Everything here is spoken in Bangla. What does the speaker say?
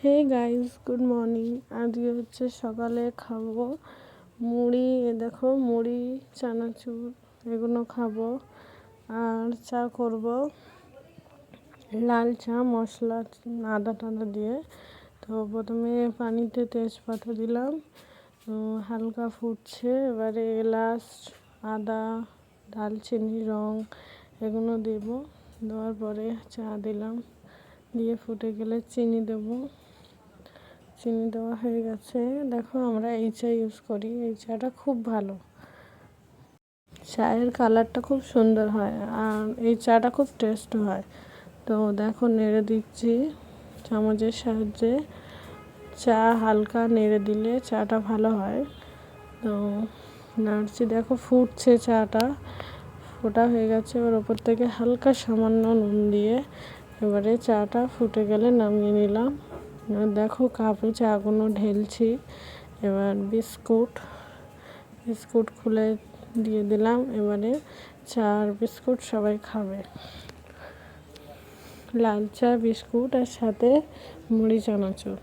Hey guys, good morning. আজকে হচ্ছে সকালে খাবো মুড়ি। দেখো মুড়ি, চানাচুর এগুলো খাবো আর চা করব, লাল চা, মশলা আদা টাদা দিয়ে। তো প্রথমে পানিতে তেজপাতা দিলাম, হালকা ফুটছে, এবারে এলাচ, আদা, দারচিনি, লং এগুলো দেবো। দেওয়ার পরে চা দিলাম, দিয়ে ফুটে গেলে চিনি দেবো। চিনি দেওয়া হয়ে গেছে। দেখো আমরা এই চা ইউজ করি, এই চাটা খুব ভালো, চায়ের কালারটা খুব সুন্দর হয় আর এই চাটা খুব টেস্ট হয়। তো দেখো নেড়ে দিচ্ছি চামচের সাহায্যে। চা হালকা নেড়ে দিলে চাটা ভালো হয়। তো নাড়ছি, দেখো ফুটছে, চাটা ফোটা হয়ে গেছে। এবার ওপর থেকে হালকা সামান্য নুন দিয়ে এবারে চাটা ফুটে গেলে নামিয়ে নিলাম। দেখো কাপে চাগুলো ঢেলছি। এবার বিস্কুট খুলে দিয়ে দিলাম। এবারে চা আর বিস্কুট সবাই খাবে, লাল চা, বিস্কুট আর সাথে মুড়ি, চানাচুর।